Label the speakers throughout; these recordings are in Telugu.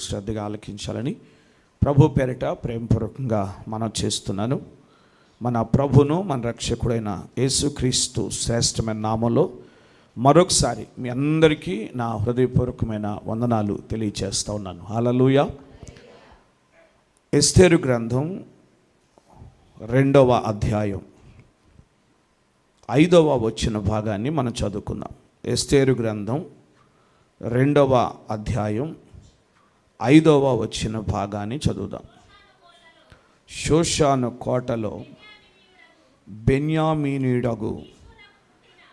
Speaker 1: శ్రద్ధగా ఆలకించాలని ప్రభు పేరిట ప్రేమపూర్వకంగా మనం చేస్తున్నాను. మన ప్రభును మన రక్షకుడైన యేసుక్రీస్తు శ్రేష్టమైన నామంలో మరొకసారి మీ అందరికీ నా హృదయపూర్వకమైన వందనాలు తెలియచేస్తూ ఉన్నాను. హల్లెలూయా. ఎస్తేరు గ్రంథం 2వ అధ్యాయం 5వ వచన భాగాన్ని మనం చదువుకుందాం. ఎస్తేరు గ్రంథం 2వ అధ్యాయం 5వ వచన భాగాన్ని చదువుదాం. షోషాను కోటలో బెన్యామీనీయుడగు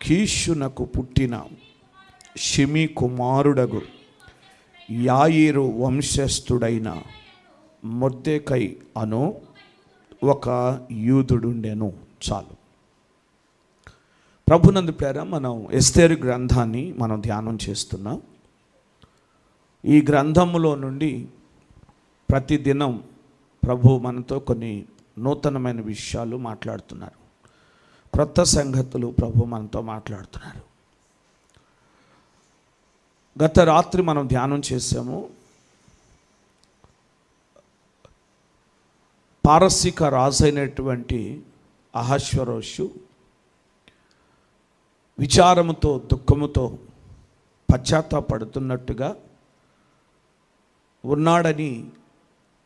Speaker 1: కీషునకు పుట్టిన షిమీ కుమారుడగు యాయీరు వంశస్థుడైన మొర్దెకై అను ఒక యూదుడుండెను. చాలు. ప్రభునందు పేర మనం ఎస్తేరు గ్రంథాన్ని మనం ధ్యానం చేస్తున్నాం. ఈ గ్రంథములో నుండి ప్రతిదినం ప్రభు మనతో కొన్ని నూతనమైన విషయాలు మాట్లాడుతున్నారు. క్రొత్త సంగతులు ప్రభు మనతో మాట్లాడుతున్నారు. గత రాత్రి మనం ధ్యానం చేసాము. పారసీక రాజైనటువంటి అహష్వేరోషు విచారముతో దుఃఖముతో పశ్చాత్తాపడుతున్నట్టుగా ఉన్నాడని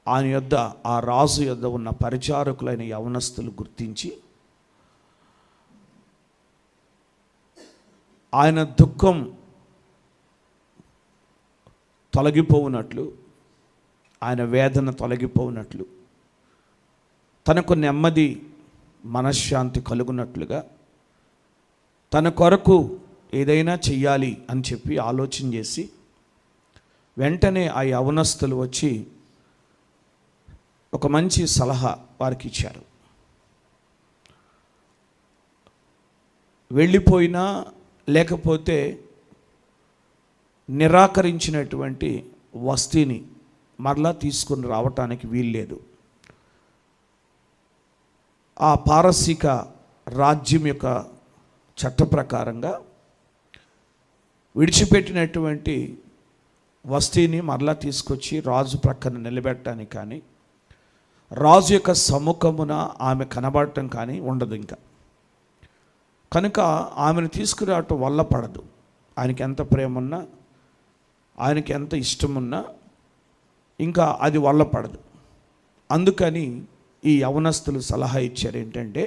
Speaker 1: ఆయన యొద్ద, ఆ రాజు యొద్ద ఉన్న పరిచారకులైన యవనస్తులు గుర్తించి ఆయన దుఃఖం తొలగిపోవునట్లు, ఆయన వేదన తొలగిపోవునట్లు, తనకు నెమ్మది మనశ్శాంతి కలుగునట్లుగా తన కొరకు ఏదైనా చెయ్యాలి అని చెప్పి ఆలోచన చేసి వెంటనే ఆ యవనస్తులు వచ్చి ఒక మంచి సలహా వారికి ఇచ్చారు. వెళ్ళిపోయినా లేకపోతే నిరాకరించినటువంటి వస్తీని మరలా తీసుకొని రావటానికి వీల్లేదు. ఆ పారసీక రాజ్యం యొక్క చట్ట ప్రకారంగా విడిచిపెట్టినటువంటి వస్తీని మరలా తీసుకొచ్చి రాజు ప్రక్కన నిలబెట్టడానికి కానీ, రాజు యొక్క సముఖమున ఆమె కనబడటం కానీ ఉండదు. ఇంకా కనుక ఆమెను తీసుకురావటం వల్ల పడదు. ఆయనకి ఎంత ప్రేమ ఉన్నా, ఆయనకి ఎంత ఇష్టమున్నా ఇంకా అది వల్ల పడదు. అందుకని ఈ యవనస్తులు సలహా ఇచ్చారు ఏంటంటే,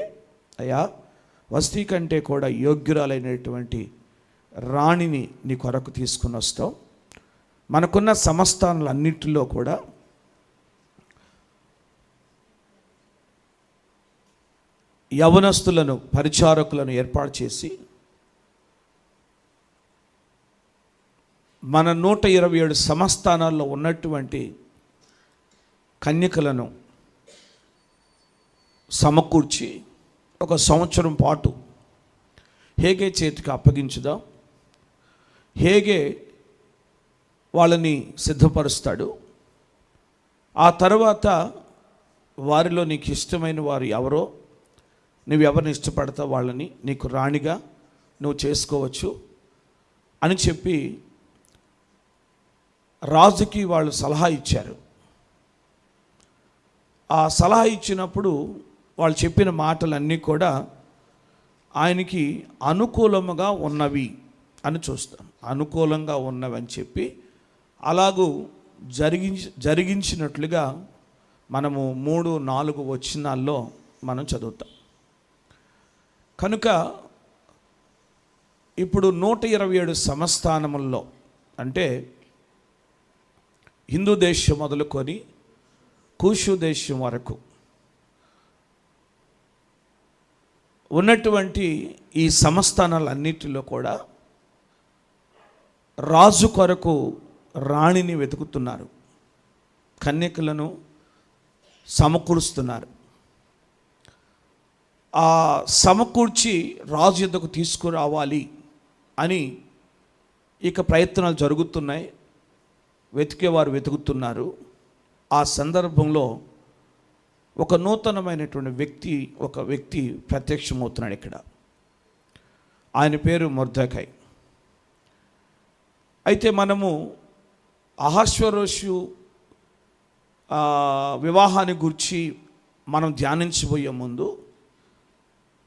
Speaker 1: అయ్యా, వస్తీ కంటే కూడా యోగ్యురాలైనటువంటి రాణిని నీ కొరకు తీసుకుని వస్తావు. మనకున్న సంస్థానాలన్నిటిలో కూడా యవనస్తులను, పరిచారకులను ఏర్పాటు చేసి మన 127 సంస్థానాల్లో ఉన్నటువంటి కన్యకలను సమకూర్చి 1 సంవత్సరం పాటు హేగే చేతికి అప్పగించుదాం. హేగే వాళ్ళని సిద్ధపరుస్తాడు. ఆ తర్వాత వారిలో నీకు ఇష్టమైన వారు ఎవరో, నువ్వు ఎవరిని ఇష్టపడతావు వాళ్ళని నీకు రాణిగా నువ్వు చేసుకోవచ్చు అని చెప్పి రాజుకి వాళ్ళు సలహా ఇచ్చారు. ఆ సలహా ఇచ్చినప్పుడు వాళ్ళు చెప్పిన మాటలన్నీ కూడా ఆయనకి అనుకూలముగా ఉన్నవి అని చూస్తాం. అనుకూలంగా ఉన్నవి అని చెప్పి అలాగూ జరిగించినట్లుగా మనము 3-4 వచనాల్లో మనం చదువుతాం. కనుక ఇప్పుడు 127 సంస్థానముల్లో, అంటే హిందూ దేశం మొదలుకొని కూషు దేశం వరకు ఉన్నటువంటి ఈ సంస్థానాలన్నిటిలో కూడా రాజు కొరకు రాణిని వెతుకుతున్నారు, కన్యకలను సమకూరుస్తున్నారు. ఆ సమకూర్చి రాజు యొద్దకు తీసుకురావాలి అని ఇక ప్రయత్నాలు జరుగుతున్నాయి. వెతికేవారు వెతుకుతున్నారు. ఆ సందర్భంలో ఒక నూతనమైనటువంటి వ్యక్తి ప్రత్యక్షమవుతున్నాడు ఇక్కడ. ఆయన పేరు మొర్దెకై. అయితే మనము అహష్వేరోషు వివాహాన్ని గురించి మనం ధ్యానించబోయే ముందు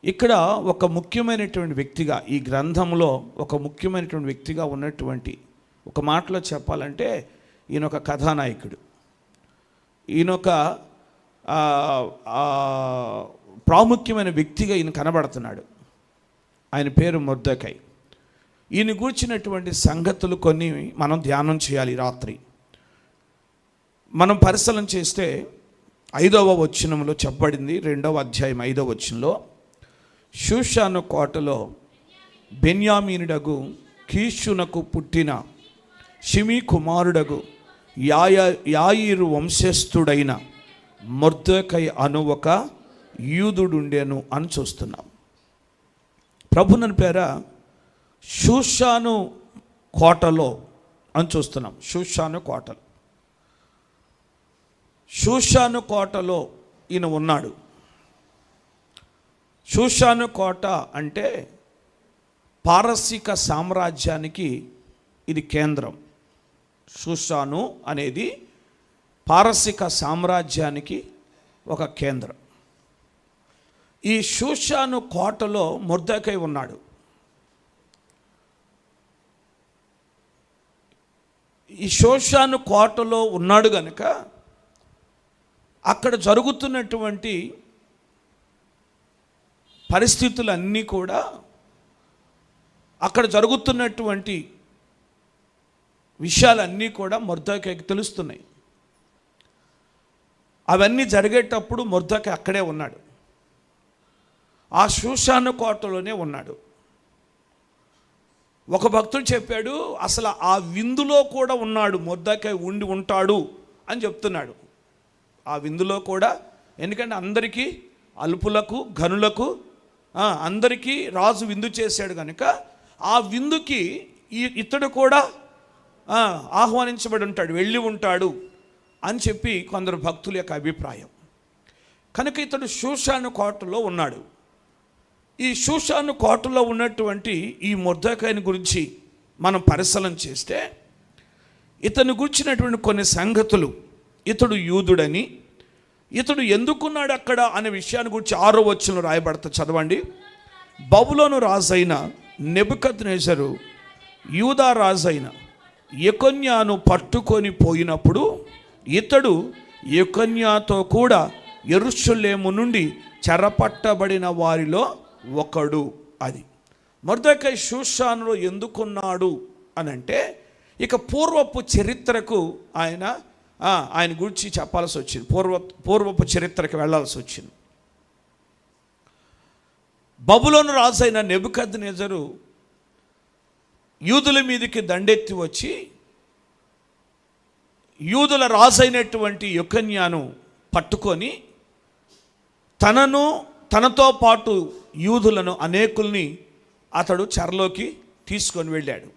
Speaker 1: ఇక్కడ ఒక ముఖ్యమైనటువంటి వ్యక్తిగా, ఈ గ్రంథంలో ఒక ముఖ్యమైనటువంటి వ్యక్తిగా ఉన్నటువంటి, ఒక మాటలో చెప్పాలంటే ఈయన ఒక కథానాయకుడు, ఈయన ఒక ప్రాముఖ్యమైన వ్యక్తిగా ఈయన కనబడుతున్నాడు. ఆయన పేరు మొర్దెకై. ఈయన గూర్చినటువంటి సంగతులు కొన్ని మనం ధ్యానం చేయాలి. రాత్రి మనం పరిశీలన చేస్తే 5వ వచనంలో చెప్పబడింది, 2వ అధ్యాయం 5వ వచనంలో, షూషాను కోటలో బెన్యామీనుడగు కీషునకు పుట్టిన షిమీ కుమారుడగు యాయీరు వంశస్థుడైన మొర్దెకై అను ఒక యూదుడుండెను అని చూస్తున్నాం. ప్రభుని పేర షూషాను కోటలో అని చూస్తున్నాం. షూషాను కోటలో ఈయన ఉన్నాడు. షూషాను కోట అంటే పారసీక సామ్రాజ్యానికి ఇది కేంద్రం. షూషాను అనేది పారసీక సామ్రాజ్యానికి ఒక కేంద్రం. ఈ షూషాను కోటలో మొర్దెకై ఉన్నాడు. ఈ షూషాను కోటలో ఉన్నాడు గనుక అక్కడ జరుగుతున్నటువంటి పరిస్థితులన్నీ కూడా, అక్కడ జరుగుతున్నటువంటి విషయాలన్నీ కూడా మొర్దెకైకి తెలుస్తున్నాయి. అవన్నీ జరిగేటప్పుడు మొర్దెకై అక్కడే ఉన్నాడు, ఆ షూషాను కోటలోనే ఉన్నాడు. ఒక భక్తుడు చెప్పాడు, అసలు ఆ విందులో కూడా ఉన్నాడు, మొర్దెకై ఉండి ఉంటాడు అని చెప్తున్నాడు. ఆ విందులో కూడా, ఎందుకంటే అందరికీ, అల్పులకు ఘనులకు అందరికీ రాజు విందు చేశాడు కనుక ఆ విందుకి ఇతడు కూడా ఆహ్వానించబడి ఉంటాడు, వెళ్ళి ఉంటాడు అని చెప్పి కొందరు భక్తుల యొక్క అభిప్రాయం. కనుక ఇతడు షూషాను కోటలో ఉన్నాడు. ఈ షూషాను కోటలో ఉన్నటువంటి ఈ మొర్దెకైని గురించి మనం పరిశీలన చేస్తే ఇతను గురించినటువంటి కొన్ని సంగతులు, ఇతడు యూదుడని, ఇతడు ఎందుకున్నాడు అక్కడ అనే విషయాన్ని గురించి 6వ వచనంలో రాయబడతా, చదవండి. బబులోను రాజైన నెబుకద్నెజరు యూదా రాజైన యెకొన్యాను పట్టుకొని పోయినప్పుడు ఇతడు యెకొన్యాతో కూడా యెరూషలేము నుండి చెరపట్టబడిన వారిలో ఒకడు. అది మొర్దెకై షూషానులో ఎందుకున్నాడు అనంటే, ఇక పూర్వపు చరిత్రకు ఆయన గురించి చెప్పాల్సి వచ్చింది, పూర్వపు చరిత్రకు వెళ్ళాల్సి వచ్చింది. బబులోను రాజైన నెబుకద్నెజరు యూదుల మీదకి దండెత్తి వచ్చి యూదుల రాజైనటువంటి యెకొన్యాను పట్టుకొని తనతో పాటు యూదులను అనేకుల్ని అతడు చెరలోకి తీసుకొని వెళ్ళాడు.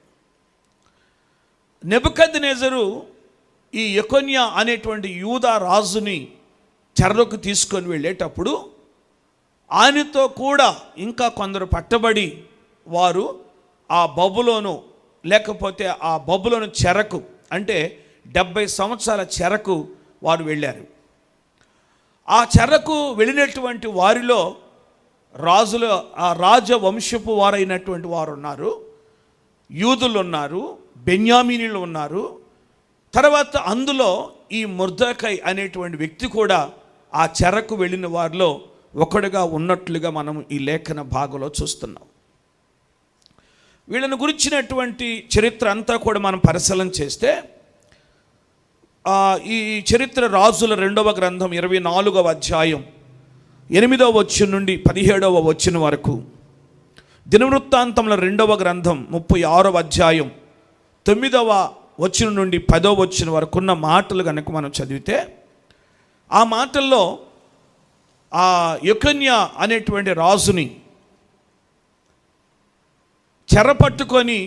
Speaker 1: నెబుకద్నెజరు ఈ యెకొన్యా అనేటువంటి యూదా రాజుని చెరలోకి తీసుకొని వెళ్ళేటప్పుడు ఆయనతో కూడా ఇంకా కొందరు పట్టబడి వారు ఆ బబులోను, లేకపోతే ఆ బబులోను చెరకు, అంటే 70 సంవత్సరాల చెరకు వారు వెళ్ళారు. ఆ చెరకు వెళ్ళినటువంటి వారిలో ఆ రాజవంశపు వారైనటువంటి వారు ఉన్నారు, యూదులు ఉన్నారు, బెన్యామీనీలు ఉన్నారు. తర్వాత అందులో ఈ మొర్దెకై అనేటువంటి వ్యక్తి కూడా ఆ చెరకు వెళ్ళిన వారిలో ఒకడుగా ఉన్నట్లుగా మనం ఈ లేఖన భాగంలో చూస్తున్నాం. వీళ్ళని గురించినటువంటి చరిత్ర అంతా కూడా మనం పరిశీలన చేస్తే ఈ చరిత్ర రాజుల 2వ గ్రంథం 24వ అధ్యాయం 8వ వచనం నుండి 17వ వచనం వరకు, దినవృత్తాంతముల 2వ గ్రంథం 36వ అధ్యాయం 9వ వచనం నుండి 10వ వచనం వరకు ఉన్న మాటలు కనుక మనం చదివితే, ఆ మాటల్లో ఆ యెకొన్యా అనేటువంటి రాజుని చెరపట్టుకొని,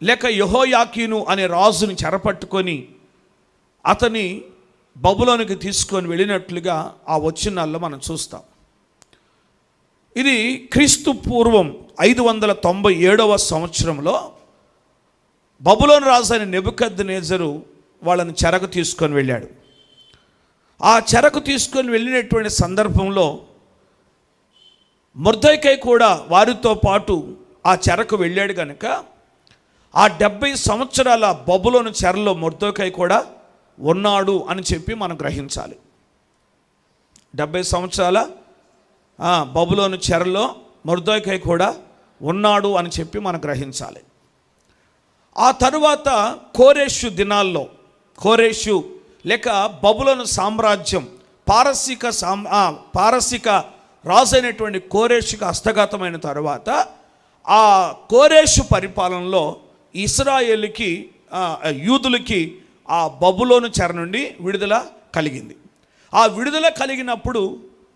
Speaker 1: లేక యెహోయాకీను అనే రాజుని చెరపట్టుకొని అతని బబులోనికి తీసుకొని వెళ్ళినట్లుగా ఆ వచనాల్లో మనం చూస్తాం. ఇది క్రీస్తు పూర్వం 597వ సంవత్సరంలో బబులోను రాజు అయిన నెబుకద్నెజరు వాళ్ళని చెరకు తీసుకొని వెళ్ళాడు. ఆ చెరకు తీసుకొని వెళ్ళినటువంటి సందర్భంలో మొర్దెకై కూడా వారితో పాటు ఆ చెరకు వెళ్ళాడు కనుక ఆ 70 సంవత్సరాల బబులోను చెరలో మొర్దెకై కూడా ఉన్నాడు అని చెప్పి మనం గ్రహించాలి. 70 సంవత్సరాల బబులోను చెరలో మొర్దెకై కూడా ఉన్నాడు అని చెప్పి మనం గ్రహించాలి. ఆ తరువాత కోరెషు దినాల్లో, కోరెషు లేక బబులోను సామ్రాజ్యం పారసిక రాజైనటువంటి కోరెషుకి హస్తగతమైన తర్వాత ఆ కోరెషు పరిపాలనలో ఇశ్రాయేలుకి యూదులకి ఆ బబులోను చెర నుండి విడుదల కలిగింది. ఆ విడుదల కలిగినప్పుడు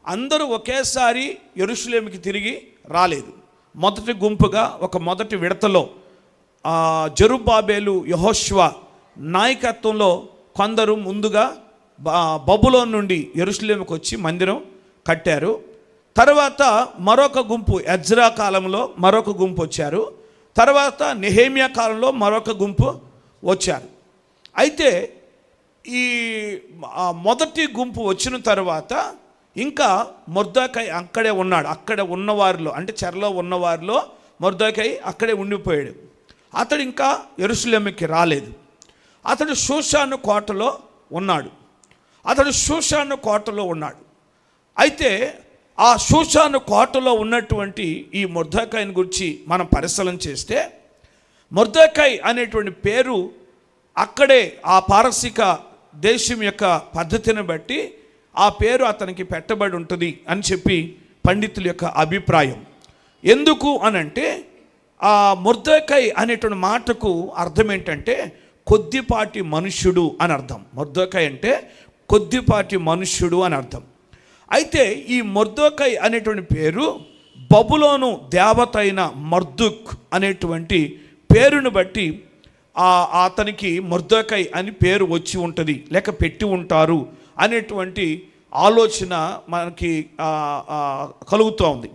Speaker 1: అందరూ ఒకేసారి యెరూషలేముకి తిరిగి రాలేదు. మొదటి గుంపుగా ఒక మొదటి విడతలో జెరుబ్బాబెలు యెహోషువ నాయకత్వంలో కొందరు ముందుగా బబులోను నుండి యెరూషలేముకి వచ్చి మందిరం కట్టారు. తర్వాత మరొక గుంపు ఎజ్రా కాలంలో మరొక గుంపు వచ్చారు. తర్వాత నెహెమ్యా కాలంలో మరొక గుంపు వచ్చారు. అయితే ఈ మొదటి గుంపు వచ్చిన తర్వాత ఇంకా మొర్దెకై అక్కడే ఉన్నాడు. అక్కడ ఉన్నవారిలో అంటే చెరలో ఉన్నవారిలో మొర్దెకై అక్కడే ఉండిపోయాడు. అతడు ఇంకా యెరూషలేముకి రాలేదు. అతడు షూషాను కోటలో ఉన్నాడు. అయితే ఆ షూషాను కోటలో ఉన్నటువంటి ఈ మొర్దెకైని గురించి మనం పరిశీలన చేస్తే మొర్దెకై అనేటువంటి పేరు అక్కడే ఆ పారసిక దేశం యొక్క పద్ధతిని బట్టి ఆ పేరు అతనికి పెట్టబడి ఉంటుంది అని చెప్పి పండితుల యొక్క అభిప్రాయం. ఎందుకు అనంటే ఆ మొర్దెకై అనేటువంటి మాటకు అర్థం ఏంటంటే కొద్దిపాటి మనుష్యుడు అని అర్థం. మొర్దెకై అంటే కొద్దిపాటి మనుష్యుడు అని అర్థం. అయితే ఈ మొర్దెకై అనేటువంటి పేరు బబులోను దేవత అయిన మర్దుక్ అనేటువంటి పేరును బట్టి అతనికి మొర్దెకై అని పేరు వచ్చి ఉంటుంది లేక పెట్టి ఉంటారు అనేటువంటి ఆలోచన మనకి కలుగుతూ ఉంది.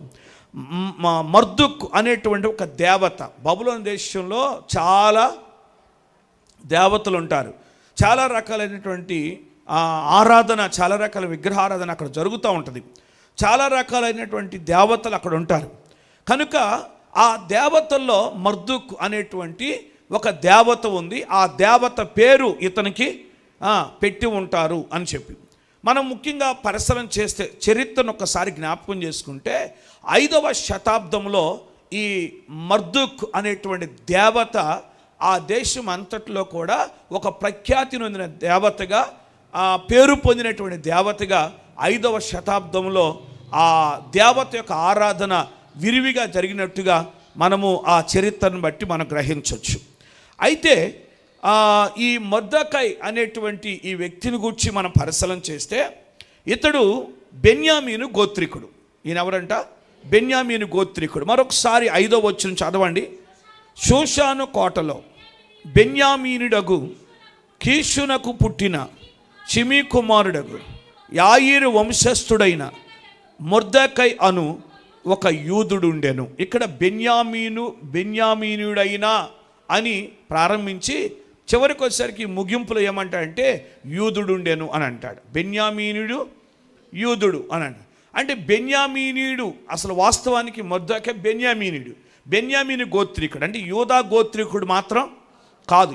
Speaker 1: మర్దుక్ అనేటువంటి ఒక దేవత, బబులోను దేశంలో చాలా దేవతలు ఉంటారు. చాలా రకాలైనటువంటి ఆరాధన, చాలా రకాల విగ్రహారాధన అక్కడ జరుగుతూ ఉంటుంది. చాలా రకాలైనటువంటి దేవతలు అక్కడ ఉంటారు. కనుక ఆ దేవతల్లో మర్దుక్ అనేటువంటి ఒక దేవత ఉంది. ఆ దేవత పేరు ఇతనికి పెట్టి ఉంటారు అని చెప్పి మనం ముఖ్యంగా పరిశీలన చేస్తే చరిత్రను ఒకసారి జ్ఞాపకం చేసుకుంటే 5వ శతాబ్దంలో ఈ మర్దుక్ అనేటువంటి దేవత ఆ దేశం అంతట్లో కూడా ఒక ప్రఖ్యాతి నొందిన దేవతగా, పేరు పొందినటువంటి దేవతగా 5వ శతాబ్దంలో ఆ దేవత యొక్క ఆరాధన విరివిగా జరిగినట్టుగా మనము ఆ చరిత్రను బట్టి మనం గ్రహించవచ్చు. అయితే ఈ మొర్దెకై అనేటువంటి ఈ వ్యక్తిని గురించి మనం పరిశీలన చేస్తే ఇతడు బెన్యామీను గోత్రికుడు. ఈయన ఎవరంట? బెన్యామీను గోత్రికుడు. మరొకసారి 5వ వచనం చదవండి. షూషాను కోటలో బెన్యామీనుడగు కీషునకు పుట్టిన షిమీ కుమారుడగు యాయీరు వంశస్థుడైన మొర్దెకై అను ఒక యూదుడుండెను. ఇక్కడ బెన్యామీనుడైనా అని ప్రారంభించి చివరికి వచ్చేసరికి ముగింపులో ఏమంటాడంటే యూదుడుండెను అని అంటాడు. బెన్యామీనుడు యూదుడు అని అంటే బెన్యామీనుడు అసలు వాస్తవానికి మొర్దెకై బెన్యామీను గోత్రికుడు. అంటే యూదా గోత్రికుడు మాత్రం కాదు,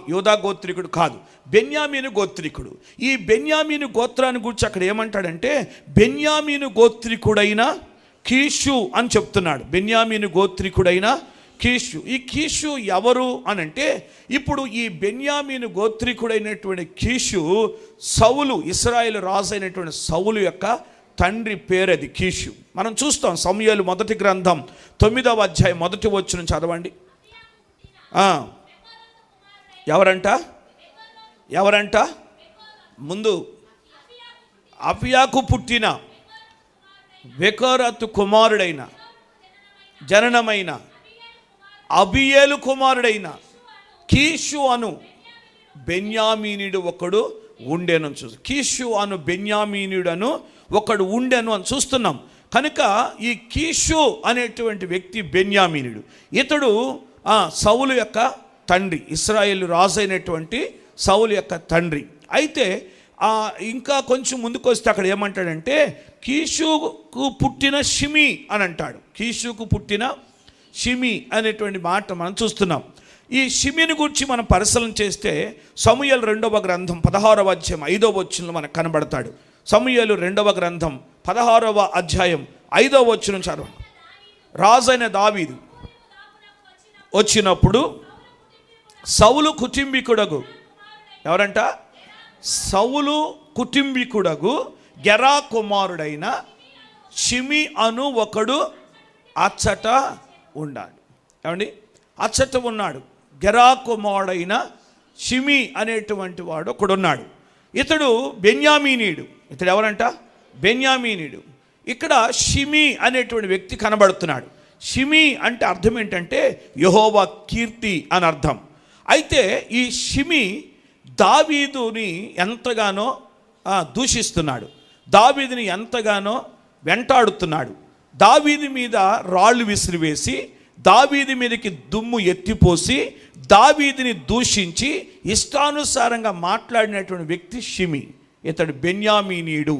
Speaker 1: బెన్యామీను గోత్రికుడు. ఈ బెన్యామీను గోత్రాన్ని గురించి అక్కడ ఏమంటాడంటే బెన్యామీను గోత్రికుడైన కీషు అని చెప్తున్నాడు. బెన్యామీను గోత్రికుడైన కీషు. ఈ కీషు ఎవరు అని అంటే ఇప్పుడు ఈ బెన్యామీను గోత్రికుడైనటువంటి కీషు సౌలు, ఇశ్రాయేలు రాజు అయినటువంటి సౌలు యొక్క తండ్రి పేరది కీషు. మనం చూస్తాం సమూయేలు మొదటి గ్రంథం 9వ అధ్యాయం 1వ వచనం చదవండి. ఎవరంట ముందు అఫియాకు పుట్టిన బెకోరతు కుమారుడైన జననమైన అబియేలు కుమారుడైన కీషు అను బెన్యామీనుడు ఒకడు ఉండెను. కీషు అను బెన్యామీనుడను ఒకడు ఉండెను అని చూస్తున్నాం. కనుక ఈ కీషు అనేటువంటి వ్యక్తి బెన్యామీనుడు. ఇతడు సౌలు యొక్క తండ్రి, ఇశ్రాయేలు రాజు అయినటువంటి సౌలు యొక్క తండ్రి. అయితే ఇంకా కొంచెం ముందుకు వస్తే అక్కడ ఏమంటాడంటే కీషుకు పుట్టిన షిమి అని అంటాడు. కీషుకు పుట్టిన షిమి అనేటువంటి మాట మనం చూస్తున్నాం. ఈ షిమిని గురించి మనం పరిశీలన చేస్తే సమూయేలు 2వ గ్రంథం 16వ అధ్యాయం 5వ వచనంలో మనకు కనబడతాడు. సమూయేలు 2వ గ్రంథం 16వ అధ్యాయం 5వ వచనం చదవండి. రాజైన దావీదు వచ్చినప్పుడు సౌలు కుటుంబీకుడగు, ఎవరంట? సౌలు కుటుంబీకుడగు గెరా కుమారుడైన షిమి అను ఒకడు అచ్చట ఉన్నాడు. ఏమండి? అచ్చట ఉన్నాడు. గెరా కుమారుడైన షిమి అనేటువంటి వాడు ఒకడున్నాడు. ఇతడు బెన్యామీనీయుడు. ఇతడు ఎవరంట? బెన్యామీనీయుడు. ఇక్కడ షిమి అనేటువంటి వ్యక్తి కనబడుతున్నాడు. షిమి అంటే అర్థం ఏంటంటే యెహోవా కీర్తి అని అర్థం. అయితే ఈ షిమి దావీదుని ఎంతగానో దూషిస్తున్నాడు, దావీదుని ఎంతగానో వెంటాడుతున్నాడు, దావీదు మీద రాళ్ళు విసిరివేసి దావీదు మీదకి దుమ్ము ఎత్తిపోసి దావీదుని దూషించి ఇష్టానుసారంగా మాట్లాడినటువంటి వ్యక్తి షిమి. ఇతడు బెన్యామీనీయుడు,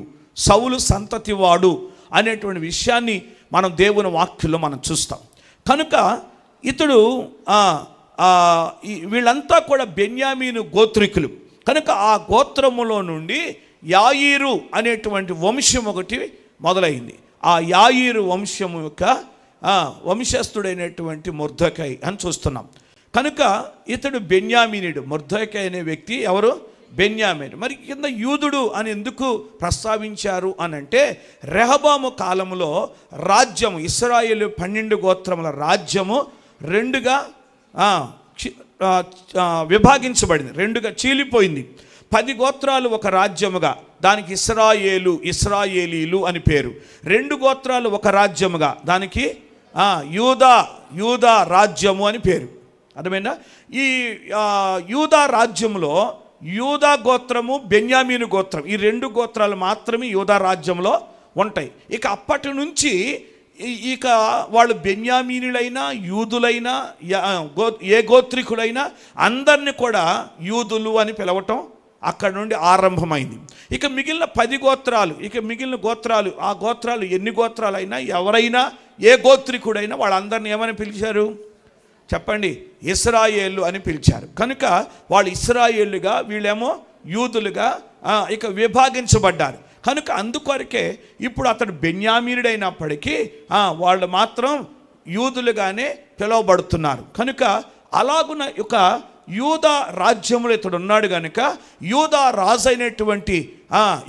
Speaker 1: సౌలు సంతతివాడు అనేటువంటి విషయాన్ని మనం దేవుని వాక్యంలో మనం చూస్తాం. కనుక ఇతడు వీళ్ళంతా కూడా బెన్యామీను గోత్రికులు. కనుక ఆ గోత్రములో నుండి యాయీరు అనేటువంటి వంశం ఒకటి మొదలైంది. ఆ యాయీరు వంశము యొక్క వంశస్థుడైనటువంటి మొర్దెకై అని చూస్తున్నాం. కనుక ఇతడు బెన్యామీనుడు. మొర్దెకై అనే వ్యక్తి ఎవరు? బెన్యామీను. మరి కింద యూదుడు అని ఎందుకు ప్రస్తావించారు అని అంటే రెహబాము కాలంలో రాజ్యము, ఇశ్రాయేలు 12 గోత్రముల రాజ్యము రెండుగా విభాగించబడింది, రెండుగా చీలిపోయింది. 10 గోత్రాలు ఒక రాజ్యముగా, దానికి ఇశ్రాయేలీలు అని పేరు. 2 గోత్రాలు ఒక రాజ్యముగా, దానికి యూదా రాజ్యము అని పేరు. అర్థమైందా? ఈ యూదా రాజ్యంలో యూదా గోత్రము, బెన్యామీను గోత్రం, ఈ 2 గోత్రాలు మాత్రమే యూదా రాజ్యంలో ఉంటాయి. ఇక అప్పటి నుంచి ఇక వాళ్ళు బెన్యామీనులైనా యూదులైనా ఏ గోత్రికులైనా అందరిని కూడా యూదులు అని పిలవటం అక్కడ నుండి ఆరంభమైంది. ఇక మిగిలిన 10 గోత్రాలు, మిగిలిన గోత్రాలు, ఆ గోత్రాలు ఎన్ని గోత్రాలైనా ఎవరైనా ఏ గోత్రికుడైనా వాళ్ళందరినీ ఏమని పిలిచారు చెప్పండి? ఇశ్రాయేలు అని పిలిచారు. కనుక వాళ్ళు ఇశ్రాయేలుగా, వీళ్ళేమో యూదులుగా ఇక విభాగించబడ్డారు. కనుక అందుకొరకే ఇప్పుడు అతడు బెన్యామీనుడైనప్పటికీ వాళ్ళు మాత్రం యూదులుగానే పిలువబడుతున్నారు. కనుక అలాగున ఒక యూదా రాజ్యములో ఇతడు ఉన్నాడు. కనుక యూదా రాజైనటువంటి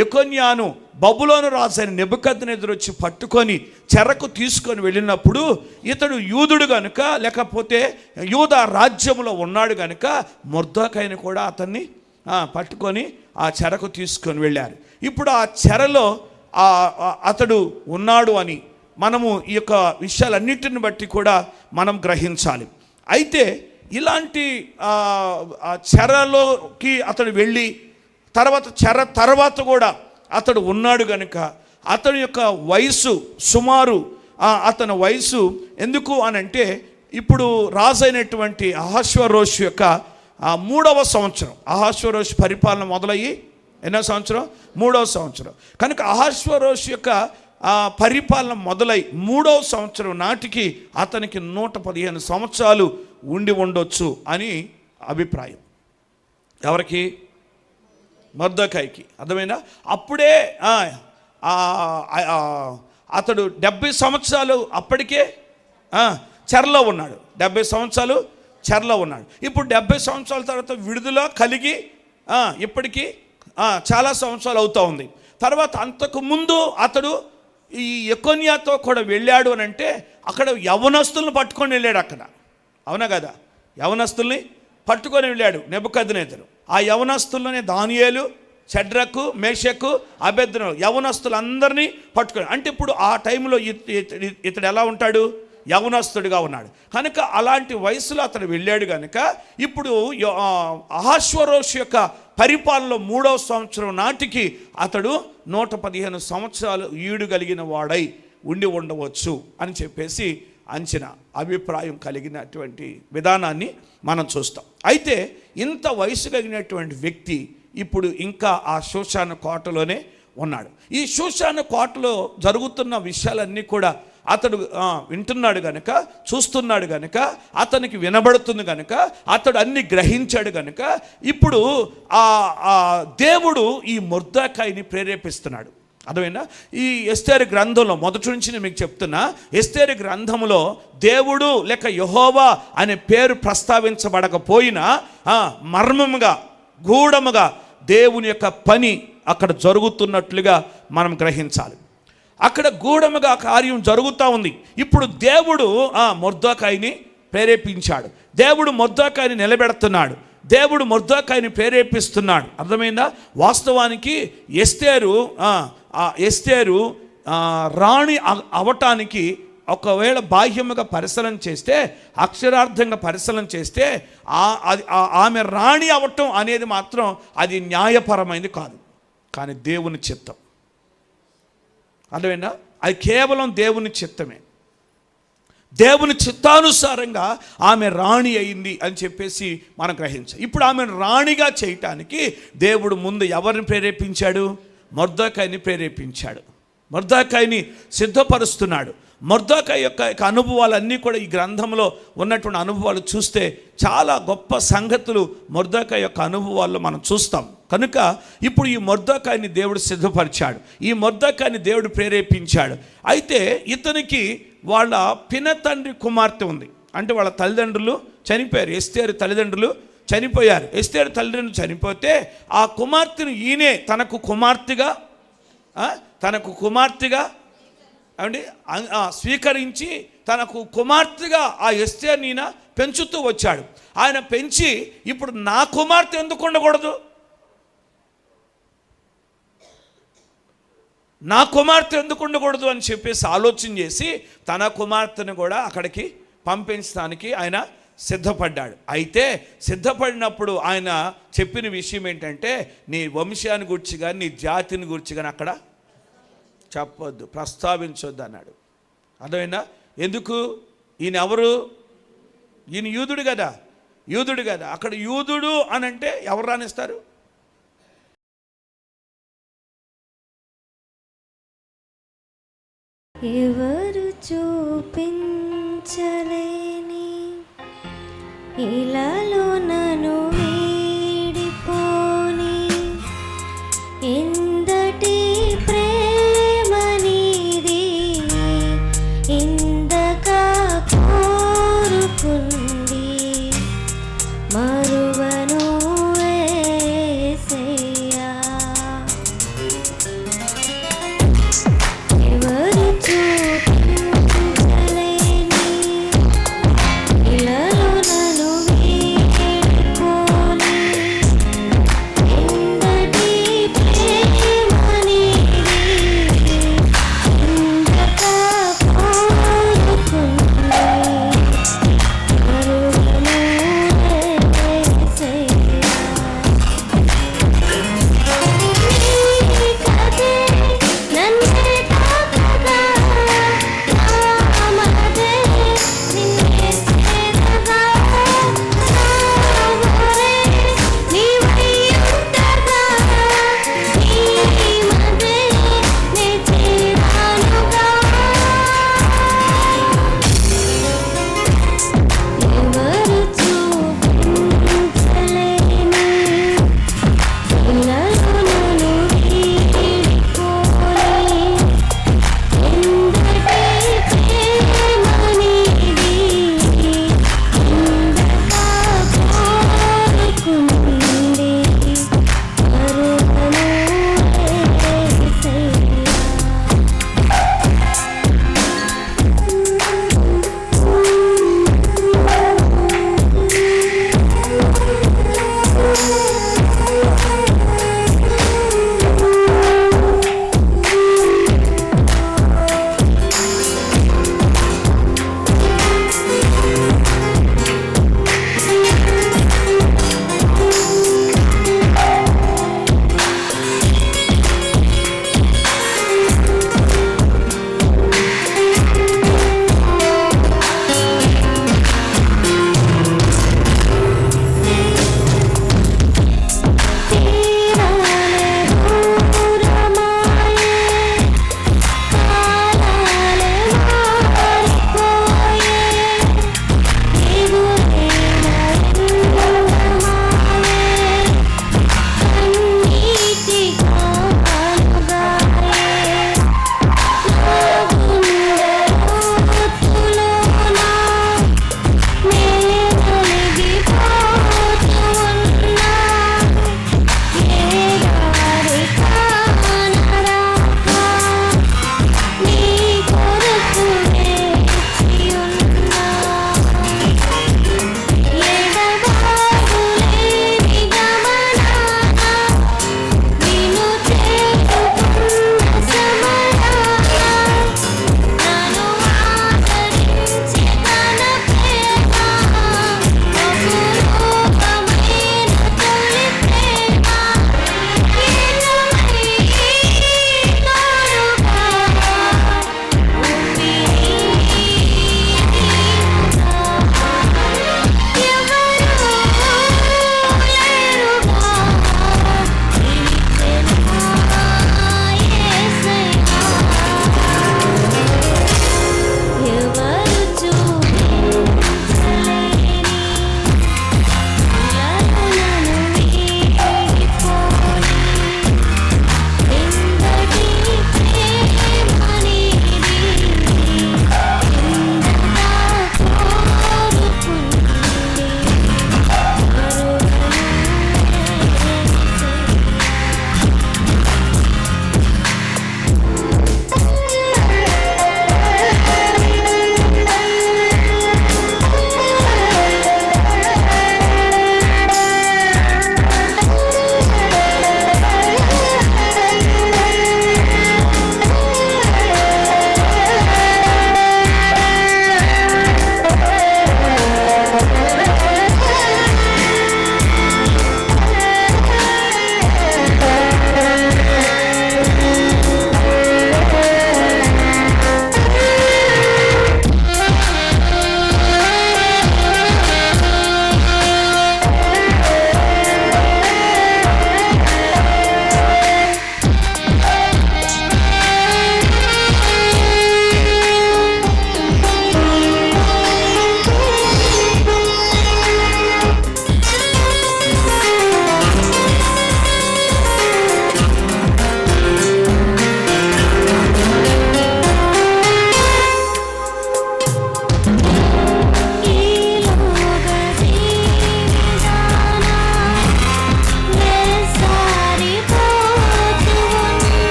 Speaker 1: యెకొన్యాను బబులోను రాజైన నెబుకద్నెజరు వచ్చి పట్టుకొని చెరకు తీసుకొని వెళ్ళినప్పుడు ఇతడు యూదుడు కనుక, లేకపోతే యూదా రాజ్యములో ఉన్నాడు కనుక మొర్దెకైని కూడా అతన్ని పట్టుకొని ఆ చెరకు తీసుకొని వెళ్ళారు. ఇప్పుడు ఆ చెరలో అతడు ఉన్నాడు అని మనము ఈ యొక్క విషయాలన్నిటిని బట్టి కూడా మనం గ్రహించాలి. అయితే ఇలాంటి చెరలోకి అతడు వెళ్ళి తర్వాత కూడా అతడు ఉన్నాడు కనుక అతని యొక్క వయసు సుమారు అతని వయసు ఎందుకు అని అంటే ఇప్పుడు రాజైనటువంటి అహష్వేరోషు యొక్క 3వ సంవత్సరం. అహష్వేరోషు పరిపాలన మొదలయ్యి ఎన్నో సంవత్సరం? 3వ సంవత్సరం. కనుక అహష్వేరోషు యొక్క పరిపాలన మొదలై 3వ సంవత్సరం నాటికి అతనికి 115 సంవత్సరాలు ఉండి ఉండొచ్చు అని అభిప్రాయం. ఎవరికి? మొర్దెకైకి. అర్థమైందా? అప్పుడే అతడు 70 సంవత్సరాలు అప్పటికే చెరలో ఉన్నాడు. 70 సంవత్సరాలు చెరలో ఉన్నాడు. ఇప్పుడు 70 సంవత్సరాల తర్వాత విడుదల కలిగి ఇప్పటికీ చాలా సంవత్సరాలు అవుతూ ఉంది. తర్వాత అంతకుముందు అతడు ఈ యెకొన్యాతో కూడా వెళ్ళాడు అని అంటే అక్కడ యవనస్తులను పట్టుకొని వెళ్ళాడు. అక్కడ అవునా కదా? యవనస్తుల్ని పట్టుకొని వెళ్ళాడు నెబుకద్నెజరు. ఆ యవనస్తుల్లోనే దానియేలు, షడ్రకు, మేషకు, అబేద్నెగో యవనస్తులందరినీ పట్టుకొని, అంటే ఇప్పుడు ఆ టైంలో ఇతడు ఎలా ఉంటాడు? యవనస్తుడిగా ఉన్నాడు. కనుక అలాంటి వయసులో అతడు వెళ్ళాడు కనుక ఇప్పుడు అహష్వేరోషు యొక్క పరిపాలనలో 3వ సంవత్సరం నాటికి అతడు 115 సంవత్సరాలు ఈడు కలిగిన వాడై ఉండి ఉండవచ్చు అని చెప్పేసి అంచనా, అభిప్రాయం కలిగినటువంటి విధానాన్ని మనం చూస్తాం. అయితే ఇంత వయసు కలిగినటువంటి వ్యక్తి ఇప్పుడు ఇంకా ఆ షూషాను కోటలోనే ఉన్నాడు. ఈ షూషాను కోటలో జరుగుతున్న విషయాలన్నీ కూడా అతడు వింటున్నాడు గనుక, చూస్తున్నాడు గనుక, అతనికి వినబడుతుంది గనుక, అతడు అన్ని గ్రహించాడు గనుక ఇప్పుడు దేవుడు ఈ మొర్దెకైని ప్రేరేపిస్తున్నాడు. అర్థమైనా? ఈ ఎస్తేరు గ్రంథంలో మొదటి నుంచి నేను మీకు చెప్తున్నా, ఎస్తేరు గ్రంథంలో దేవుడు లేక యెహోవా అనే పేరు ప్రస్తావించబడకపోయినా మర్మముగా, గూఢముగా దేవుని యొక్క పని అక్కడ జరుగుతున్నట్లుగా మనం గ్రహించాలి. అక్కడ గూఢముగా కార్యం జరుగుతూ ఉంది. ఇప్పుడు దేవుడు మొర్దెకైని ప్రేరేపించాడు. దేవుడు మొర్దెకైని నిలబెడుతున్నాడు. దేవుడు మొర్దెకైని ప్రేరేపిస్తున్నాడు. అర్థమైందా? వాస్తవానికి ఎస్తేరు రాణి అవటానికి ఒకవేళ బాహ్యముగా పరిశీలన చేస్తే, అక్షరార్థంగా పరిశీలన చేస్తే ఆమె రాణి అవటం అనేది మాత్రం అది న్యాయపరమైనది కాదు, కానీ దేవుని చిత్తం. అర్థమైందా? అది కేవలం దేవుని చిత్తమే. దేవుని చిత్తానుసారంగా ఆమె రాణి అయింది అని చెప్పేసి మనం గ్రహించాం. ఇప్పుడు ఆమెను రాణిగా చేయటానికి దేవుడు ముందు ఎవరిని ప్రేరేపించాడు? మొర్దెకైని ప్రేరేపించాడు. మొర్దెకైని సిద్ధపరుస్తున్నాడు. మొర్దెకై యొక్క అనుభవాలన్నీ కూడా ఈ గ్రంథంలో ఉన్నటువంటి అనుభవాలు చూస్తే చాలా గొప్ప సంగతులు మొర్దెకై యొక్క అనుభవాల్లో మనం చూస్తాం. కనుక ఇప్పుడు ఈ మొర్దెకైని దేవుడు సిద్ధపరిచాడు. ఈ మొర్దెకైని దేవుడు ప్రేరేపించాడు. అయితే ఇతనికి వాళ్ళ పినతండ్రి కుమార్తె ఉంది. అంటే వాళ్ళ తల్లిదండ్రులు చనిపోయారు. ఎస్తేరు తల్లిదండ్రులు చనిపోయారు. ఎస్తేరు తల్లిదండ్రులు చనిపోతే ఆ కుమార్తెను ఈయనే తనకు కుమార్తెగా అండి స్వీకరించి తనకు కుమార్తెగా ఆ ఎస్తేరుని ఈయన పెంచుతూ వచ్చాడు. ఆయన పెంచి ఇప్పుడు నా కుమార్తె ఎందుకు ఉండకూడదు, నా కుమార్తె ఎందుకు ఉండకూడదు అని చెప్పేసి ఆలోచన చేసి తన కుమార్తెను కూడా అక్కడికి పంపించడానికి ఆయన సిద్ధపడ్డాడు. అయితే సిద్ధపడినప్పుడు ఆయన చెప్పిన విషయం ఏంటంటే, నీ వంశాన్ని గురించి కానీ నీ జాతిని గురించి కానీ అక్కడ చెప్పొద్దు, ప్రస్తావించొద్దు అన్నాడు. అర్థమైనా? ఎందుకు? ఈయన ఎవరు? ఈయన యూదుడు కదా. అక్కడ యూదుడు అని అంటే ఎవరు రానిస్తారు?
Speaker 2: ఎవరు చూపించలేని ఇలాలో నన్ను వీడిపోని